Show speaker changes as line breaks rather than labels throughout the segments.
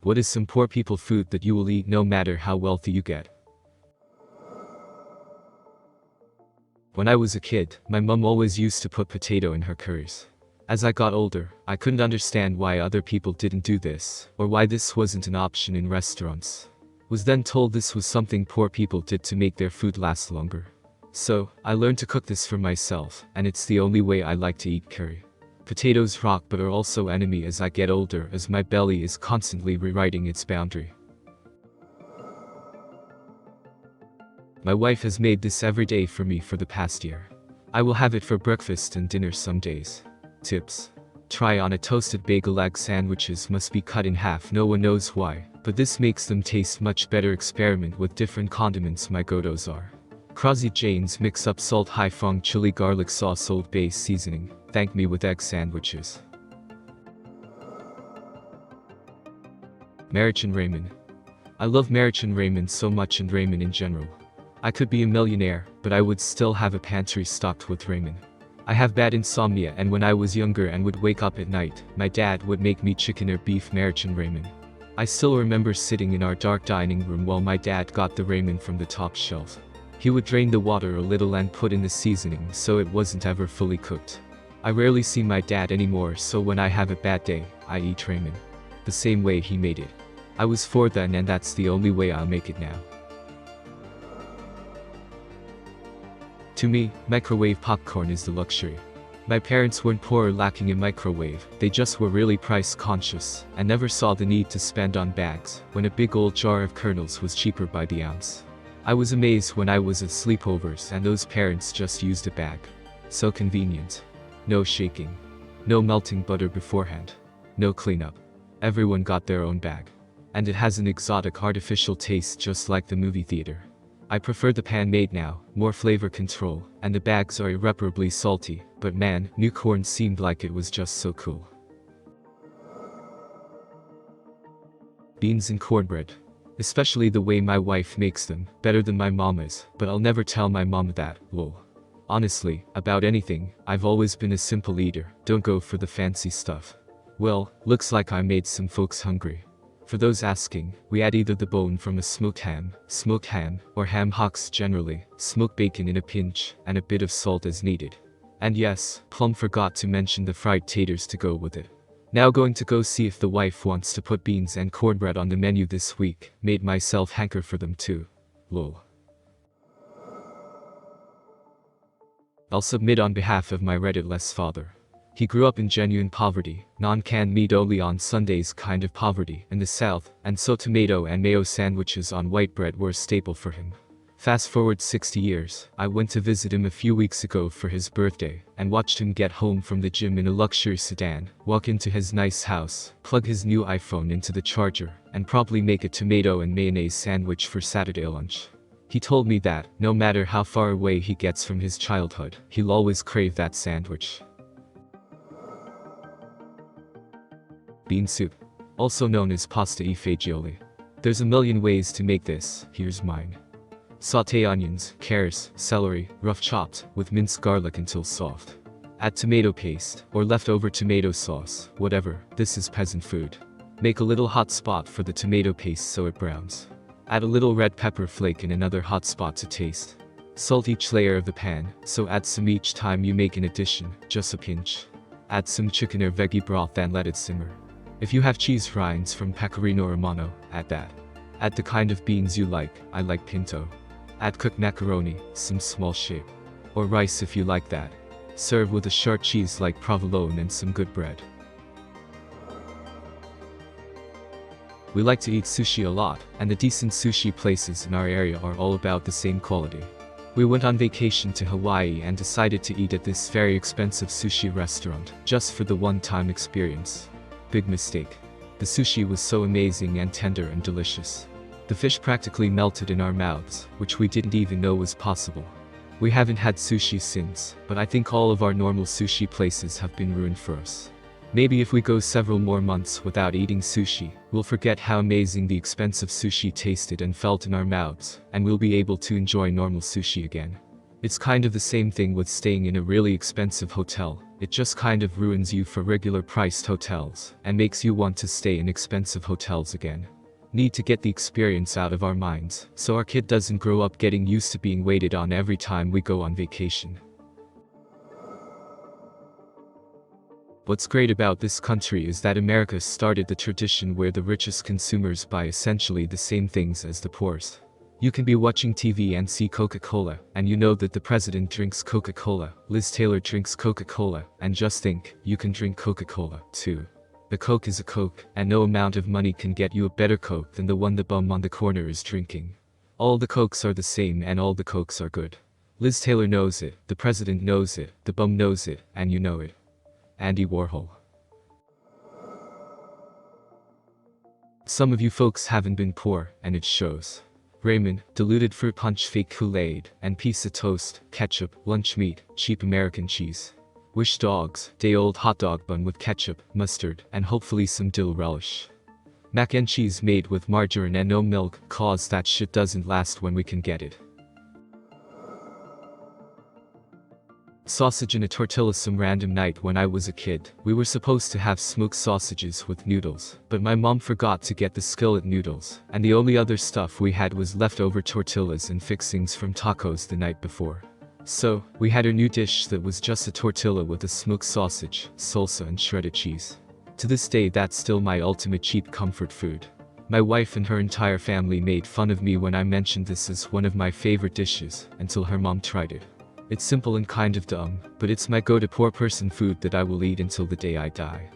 What is some poor people food that you will eat no matter how wealthy you get? When I was a kid, my mum always used to put potato in her curries. As I got older, I couldn't understand why other people didn't do this, or why this wasn't an option in restaurants. Was then told this was something poor people did to make their food last longer. So, I learned to cook this for myself, and it's the only way I like to eat curry. Potatoes rock but are also enemy as I get older, as my belly is constantly rewriting its boundary. My wife has made this every day for me for the past year. I will have it for breakfast and dinner some days. Tips. Try on a toasted bagel. Egg sandwiches must be cut in half. No one knows why, but this makes them taste much better. Experiment with different condiments. My go-tos are Crazy Jane's mix up salt, Hai Fong chili, garlic sauce, Old Bay seasoning. Thank me with egg sandwiches. Maruchan ramen. I love Maruchan ramen so much, and ramen in general. I could be a millionaire, but I would still have a pantry stocked with ramen. I have bad insomnia, and when I was younger and would wake up at night, my dad would make me chicken or beef Maruchan ramen. I still remember sitting in our dark dining room while my dad got the ramen from the top shelf. He would drain the water a little and put in the seasoning so it wasn't ever fully cooked. I rarely see my dad anymore, so when I have a bad day, I eat ramen the same way he made it. I was 4 then, and that's the only way I'll make it now. To me, microwave popcorn is the luxury. My parents weren't poor or lacking a microwave, they just were really price conscious, and never saw the need to spend on bags, when a big old jar of kernels was cheaper by the ounce. I was amazed when I was at sleepovers and those parents just used a bag. So convenient. No shaking. No melting butter beforehand. No cleanup. Everyone got their own bag. And it has an exotic artificial taste just like the movie theater. I prefer the pan made now, more flavor control, and the bags are irreparably salty, but man, new corn seemed like it was just so cool. Beans and cornbread. Especially the way my wife makes them, better than my mama's, but I'll never tell my mom that, lol. Honestly, about anything, I've always been a simple eater, don't go for the fancy stuff. Well, looks like I made some folks hungry. For those asking, we add either the bone from a smoked ham, or ham hocks generally, smoked bacon in a pinch, and a bit of salt as needed. And yes, plumb forgot to mention the fried taters to go with it. Now going to go see if the wife wants to put beans and cornbread on the menu this week, made myself hanker for them too. Lol. I'll submit on behalf of my Redditless father. He grew up in genuine poverty, non-canned meat only on Sundays kind of poverty in the South, and so tomato and mayo sandwiches on white bread were a staple for him. Fast forward 60 years, I went to visit him a few weeks ago for his birthday, and watched him get home from the gym in a luxury sedan, walk into his nice house, plug his new iPhone into the charger, and probably make a tomato and mayonnaise sandwich for Saturday lunch. He told me that, no matter how far away he gets from his childhood, he'll always crave that sandwich. Bean soup. Also known as pasta e fagioli. There's a million ways to make this, here's mine. Sauté onions, carrots, celery, rough chopped, with minced garlic until soft. Add tomato paste, or leftover tomato sauce, whatever, this is peasant food. Make a little hot spot for the tomato paste so it browns. Add a little red pepper flake and another hot spot to taste. Salt each layer of the pan, so add some each time you make an addition, just a pinch. Add some chicken or veggie broth and let it simmer. If you have cheese rinds from Pecorino Romano, add that. Add the kind of beans you like, I like pinto. Add cooked macaroni, some small shape. Or rice if you like that. Serve with a sharp cheese like provolone and some good bread. We like to eat sushi a lot, and the decent sushi places in our area are all about the same quality. We went on vacation to Hawaii and decided to eat at this very expensive sushi restaurant, just for the one-time experience. Big mistake. The sushi was so amazing and tender and delicious. The fish practically melted in our mouths, which we didn't even know was possible. We haven't had sushi since, but I think all of our normal sushi places have been ruined for us. Maybe if we go several more months without eating sushi, we'll forget how amazing the expensive sushi tasted and felt in our mouths, and we'll be able to enjoy normal sushi again. It's kind of the same thing with staying in a really expensive hotel. It just kind of ruins you for regular priced hotels and makes you want to stay in expensive hotels again. Need to get the experience out of our minds so our kid doesn't grow up getting used to being waited on every time we go on vacation. What's great about this country is that America started the tradition where the richest consumers buy essentially the same things as the poorest. You can be watching TV and see Coca-Cola, and you know that the president drinks Coca-Cola, Liz Taylor drinks Coca-Cola, and just think, you can drink Coca-Cola, too. The Coke is a Coke, and no amount of money can get you a better Coke than the one the bum on the corner is drinking. All the Cokes are the same and all the Cokes are good. Liz Taylor knows it, the president knows it, the bum knows it, and you know it. Andy Warhol. Some of you folks haven't been poor, and it shows. Ramen, diluted fruit punch, fake Kool-Aid, and piece of toast, ketchup, lunch meat, cheap American cheese. Wish dogs, day-old hot dog bun with ketchup, mustard, and hopefully some dill relish. Mac and cheese made with margarine and no milk, cause that shit doesn't last when we can get it. Sausage in a tortilla. Some random night when I was a kid, we were supposed to have smoked sausages with noodles, but my mom forgot to get the skillet noodles, and the only other stuff we had was leftover tortillas and fixings from tacos the night before. So, we had a new dish that was just a tortilla with a smoked sausage, salsa and shredded cheese. To this day that's still my ultimate cheap comfort food. My wife and her entire family made fun of me when I mentioned this as one of my favorite dishes, until her mom tried it. It's simple and kind of dumb, but it's my go-to poor person food that I will eat until the day I die.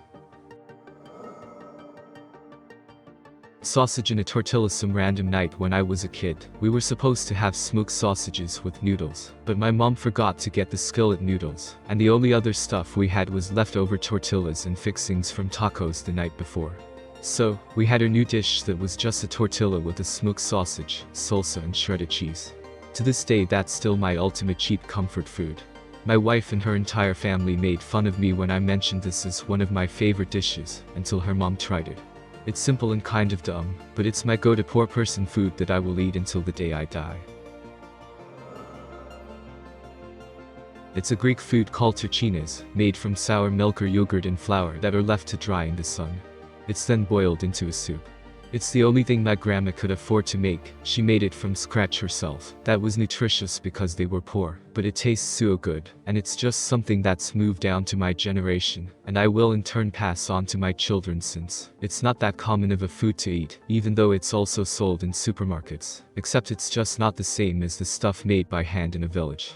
Sausage in a tortilla. Some random night when I was a kid, we were supposed to have smoked sausages with noodles, but my mom forgot to get the skillet noodles, and the only other stuff we had was leftover tortillas and fixings from tacos the night before. So, we had a new dish that was just a tortilla with a smoked sausage, salsa and shredded cheese. To this day that's still my ultimate cheap comfort food. My wife and her entire family made fun of me when I mentioned this as one of my favorite dishes, until her mom tried it. It's simple and kind of dumb, but it's my go-to poor person food that I will eat until the day I die. It's a Greek food called tortinas, made from sour milk or yogurt and flour that are left to dry in the sun. It's then boiled into a soup. It's the only thing my grandma could afford to make. She made it from scratch herself. That was nutritious because they were poor, but it tastes so good, and it's just something that's moved down to my generation, and I will in turn pass on to my children since it's not that common of a food to eat, even though it's also sold in supermarkets, except it's just not the same as the stuff made by hand in a village.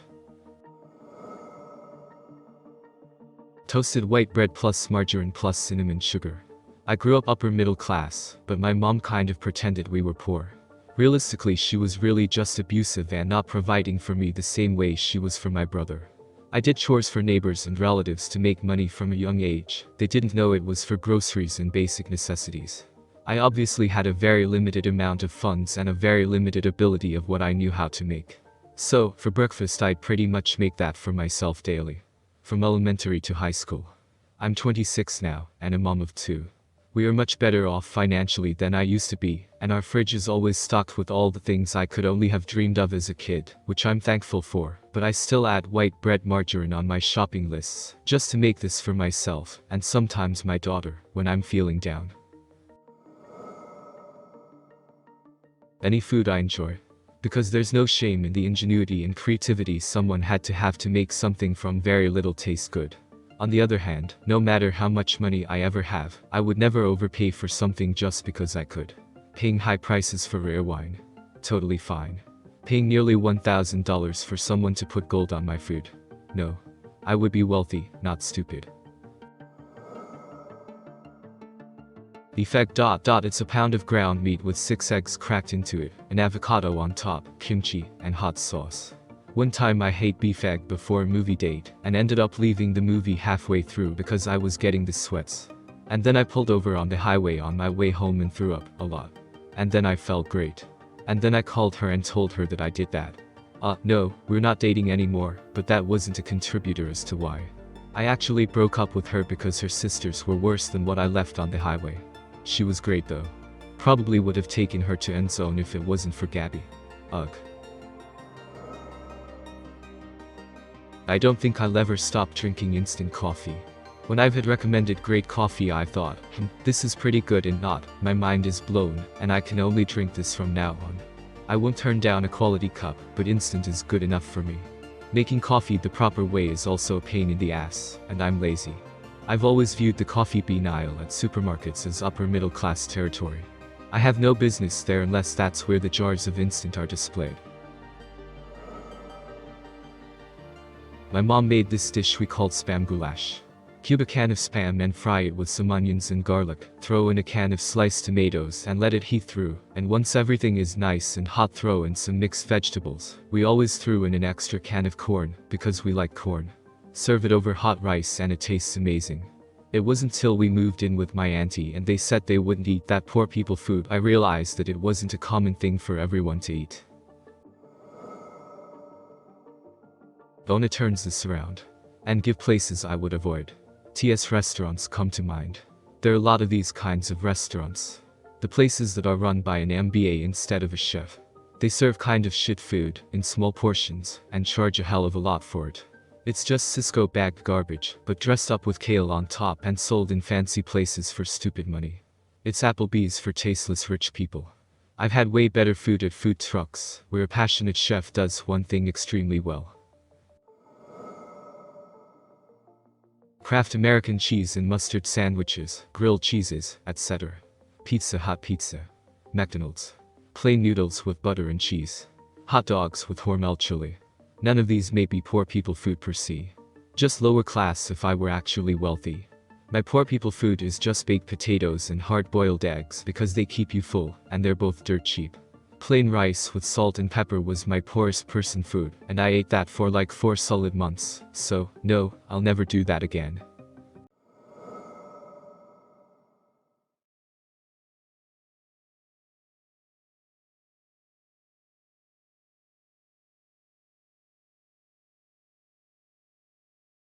Toasted white bread plus margarine plus cinnamon sugar. I grew up upper middle class, but my mom kind of pretended we were poor. Realistically, she was really just abusive and not providing for me the same way she was for my brother. I did chores for neighbors and relatives to make money from a young age. They didn't know it was for groceries and basic necessities. I obviously had a very limited amount of funds and a very limited ability of what I knew how to make. So, for breakfast I'd pretty much make that for myself daily. From elementary to high school. I'm 26 now, and a mom of 2. We are much better off financially than I used to be, and our fridge is always stocked with all the things I could only have dreamed of as a kid, which I'm thankful for, but I still add white bread margarine on my shopping lists, just to make this for myself, and sometimes my daughter, when I'm feeling down. Any food I enjoy. Because there's no shame in the ingenuity and creativity someone had to have to make something from very little taste good. On the other hand, no matter how much money I ever have, I would never overpay for something just because I could. Paying high prices for rare wine? Totally fine. Paying nearly $1,000 for someone to put gold on my food? No. I would be wealthy, not stupid. Effect. It's a pound of ground meat with 6 eggs cracked into it, an avocado on top, kimchi, and hot sauce. One time I ate beef egg before a movie date, and ended up leaving the movie halfway through because I was getting the sweats. And then I pulled over on the highway on my way home and threw up a lot. And then I felt great. And then I called her and told her that I did that. No, we're not dating anymore, but that wasn't a contributor as to why. I actually broke up with her because her sisters were worse than what I left on the highway. She was great though. Probably would have taken her to end zone if it wasn't for Gabby. Ugh. I don't think I'll ever stop drinking instant coffee. When I've had recommended great coffee, I thought, this is pretty good, and not, my mind is blown, and I can only drink this from now on. I won't turn down a quality cup, but instant is good enough for me. Making coffee the proper way is also a pain in the ass, and I'm lazy. I've always viewed the coffee bean aisle at supermarkets as upper middle class territory. I have no business there unless that's where the jars of instant are displayed. My mom made this dish we called spam goulash. Cube a can of spam and fry it with some onions and garlic, throw in a can of sliced tomatoes and let it heat through, and once everything is nice and hot, throw in some mixed vegetables. We always threw in an extra can of corn, because we like corn. Serve it over hot rice and it tastes amazing. It wasn't till we moved in with my auntie and they said they wouldn't eat that poor people food I realized that it wasn't a common thing for everyone to eat. Bona turns this around and give places I would avoid. TS restaurants come to mind. There are a lot of these kinds of restaurants. The places that are run by an MBA instead of a chef. They serve kind of shit food, in small portions, and charge a hell of a lot for it. It's just Cisco bagged garbage, but dressed up with kale on top and sold in fancy places for stupid money. It's Applebee's for tasteless rich people. I've had way better food at food trucks, where a passionate chef does one thing extremely well. Kraft American cheese and mustard sandwiches, grilled cheeses, etc. Pizza Hut pizza. McDonald's. Plain noodles with butter and cheese. Hot dogs with Hormel chili. None of these may be poor people food per se. Just lower class if I were actually wealthy. My poor people food is just baked potatoes and hard-boiled eggs because they keep you full, and they're both dirt cheap. Plain rice with salt and pepper was my poorest person food, and I ate that for like 4 solid months, so, no, I'll never do that again.